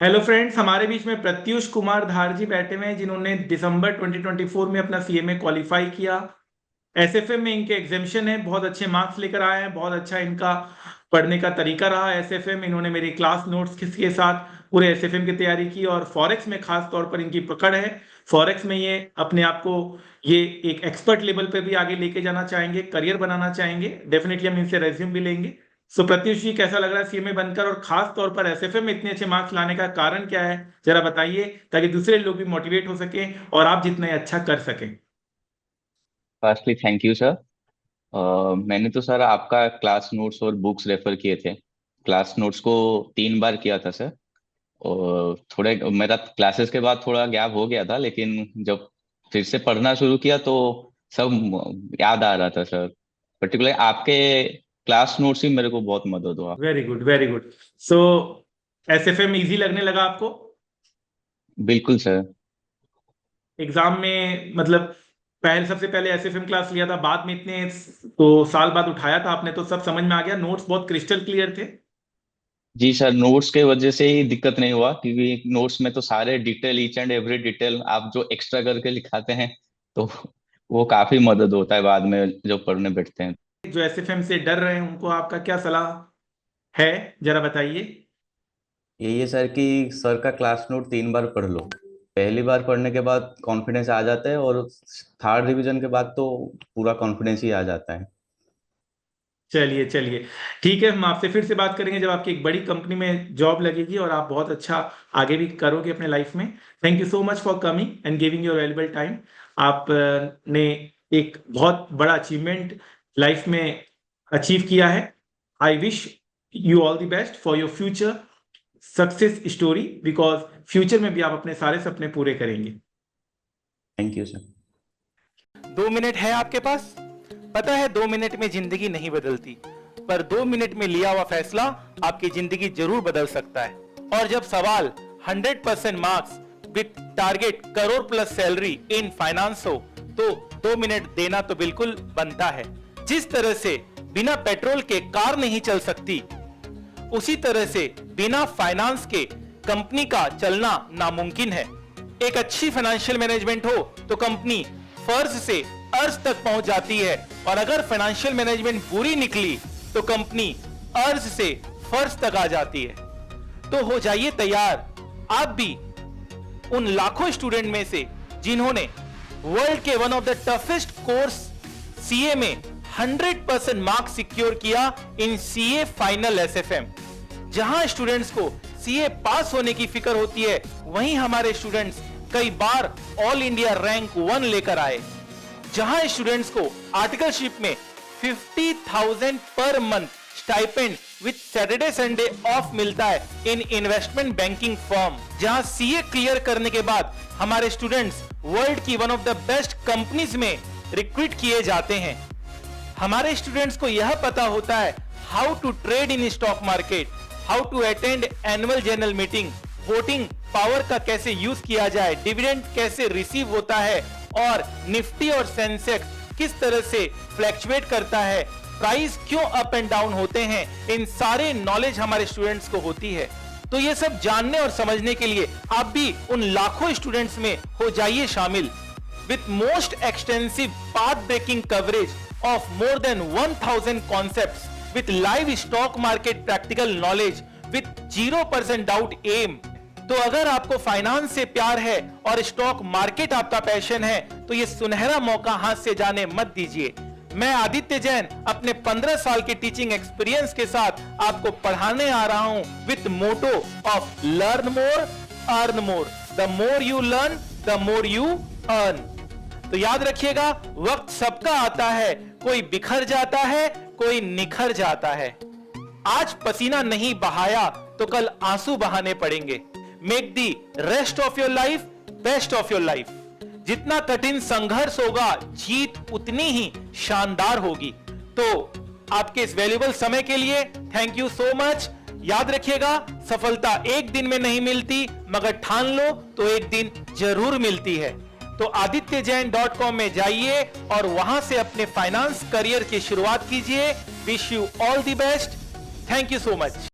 Hello friends, हमारे बीच में प्रत्युष कुमार धार जी बैठे हुए हैं जिन्होंने दिसंबर 2024 में अपना सीएमए क्वालिफाई किया। एसएफएम में इनके एग्जामिशन है, बहुत अच्छे मार्क्स लेकर आए हैं। बहुत अच्छा इनका पढ़ने का तरीका रहा एसएफएम। इन्होंने मेरी क्लास नोट्स के साथ पूरे एसएफएम की तैयारी की और फॉरेक्स में खास तौर पर इनकी पकड़ है। फॉरेक्स में ये अपने आप को ये एक एक्सपर्ट लेवल पे भी आगे लेके जाना चाहेंगे, करियर बनाना चाहेंगे। डेफिनेटली हम इनसे रेज्यूम भी लेंगे। सो प्रत्युष जी, कैसा लग रहा है सीएमए बनकर, और खास तौर पर एसएफएम में इतने अच्छे मार्क्स लाने का कारण क्या है, जरा बताइए, ताकि दूसरे लोग भी मोटिवेट हो सकें और आप जितना अच्छा कर सकें। Firstly thank you sir. मैंने तो सर आपका क्लास नोट्स और बुक्स रेफर किए थे। क्लास नोट्स को 3 बार किया था सर। और थोड़े मेरा क्लासेस के बाद थोड़ा गैप हो गया था, लेकिन जब फिर से पढ़ना शुरू किया तो सब याद आ रहा था सर। पर्टिकुलर आपके क्लास नोट्स ही मेरे को बहुत मदद हुआ। Very good, very good. So SFM easy लगने लगा आपको? बिल्कुल सर। एग्जाम में मतलब पहले, सबसे पहले एसएफएम क्लास लिया था, बाद में इतने तो साल बाद उठाया था आपने, तो सब समझ में आ गया, नोट्स बहुत क्रिस्टल क्लियर थे? जी सर, नोट्स के वजह से ही दिक्कत नहीं हुआ, क्योंकि नोट्स में तो सारे detail, each and every detail आप जो एक्स्ट्रा करके लिखाते हैं, तो वो काफी मदद होता है बाद में जब पढ़ने बैठते हैं। जो एसएफएम से डर रहे हैं उनको आपका क्या सलाह है, जरा बताइए। यही है सर कि सर का क्लास नोट 3 बार पढ़ लो। पहली बार पढ़ने के बाद कॉन्फिडेंस आ जाता है, और थर्ड रिवीजन के बाद तो पूरा कॉन्फिडेंस ही आ जाता है। चलिए चलिए, ठीक है, हम आपसे फिर से बात करेंगे जब आपकी एक बड़ी कंपनी में जॉब लगेगी और आप बहुत अच्छा आगे भी करोगे अपने लाइफ में। Thank you so much for coming and giving your valuable time. आप ने एक बहुत बड़ा अचीवमेंट लाइफ में अचीव किया है। I wish you all the best for your future success story, because future में भी आप अपने सारे सपने पूरे करेंगे। Thank you sir. 2 मिनट है आपके पास? पता है 2 मिनट में जिंदगी नहीं बदलती, पर 2 मिनट में लिया हुआ फैसला आपकी जिंदगी जरूर बदल सकता है। और जब सवाल 100% marks with target crore plus salary in finance हो, तो 2 मिनट देना तो बिल्कुल बनता है। जिस तरह से बिना पेट्रोल के कार नहीं चल सकती, उसी तरह से बिना फाइनेंस के कंपनी का चलना नामुमकिन है। एक अच्छी फाइनेंशियल मैनेजमेंट हो तो कंपनी फर्ज से अर्ज तक पहुंच जाती है, और अगर फाइनेंशियल मैनेजमेंट बुरी निकली तो कंपनी अर्ज से फर्ज तक आ जाती है। तो हो जाइए तैयार आप भी उन लाखों स्टूडेंट में से जिन्होंने वर्ल्ड के one of the toughest course CA में 100% मार्क्स सिक्योर किया इन सीए फाइनल एसएफएम। जहां स्टूडेंट्स को सीए पास होने की फिक्र होती है, वहीं हमारे स्टूडेंट्स कई बार ऑल इंडिया रैंक 1 लेकर आए। जहां स्टूडेंट्स को आर्टिकलशिप में 50,000 per month stipend with Saturday Sunday off मिलता है इन इन्वेस्टमेंट बैंकिंग फर्म। जहां सीए क्लियर करने के बाद हमारे स्टूडेंट्स वर्ल्ड की one of the best companies में रिक्रूट किए जाते हैं। हमारे स्टूडेंट्स को यह पता होता है how to trade in stock market, how to attend annual general meeting, voting power का कैसे यूज किया जाए, डिविडेंड कैसे रिसीव होता है, और निफ्टी और सेंसेक्स किस तरह से फ्लैक्चुएट करता है, प्राइस क्यों अप एंड डाउन होते हैं। इन सारे नॉलेज हमारे स्टूडेंट्स को होती है। तो ये सब जानने और समझने के लिए आप भी उन लाखों स्टूडेंट्स में हो जाइए शामिल। With most extensive path breaking coverage of more than 1000 concepts with live stock market practical knowledge with 0% doubt aim। तो अगर आपको फाइनेंस से प्यार है और स्टॉक मार्केट आपका पैशन है, तो ये सुनहरा मौका हाथ से जाने मत दीजिए। मैं आदित्य जैन अपने 15 साल के टीचिंग एक्सपीरियंस के साथ आपको पढ़ाने आ रहा हूं with motto of learn more earn more. The more you learn the more you earn. तो याद रखिएगा, वक्त सबका आता है, कोई बिखर जाता है, कोई निखर जाता है। आज पसीना नहीं बहाया तो कल आंसू बहाने पड़ेंगे। Make the rest of your life best of your life. जितना कठिन संघर्ष होगा, जीत उतनी ही शानदार होगी। तो आपके इस वैल्यूबल समय के लिए थैंक यू सो मच। याद रखिएगा, सफलता एक दिन में नहीं मिलती, मगर ठान लो तो एक दिन जरूर मिलती है। तो adityajain.com में जाइए और वहां से अपने फाइनेंस करियर की शुरुआत कीजिए। Wish you all the best. Thank you so much.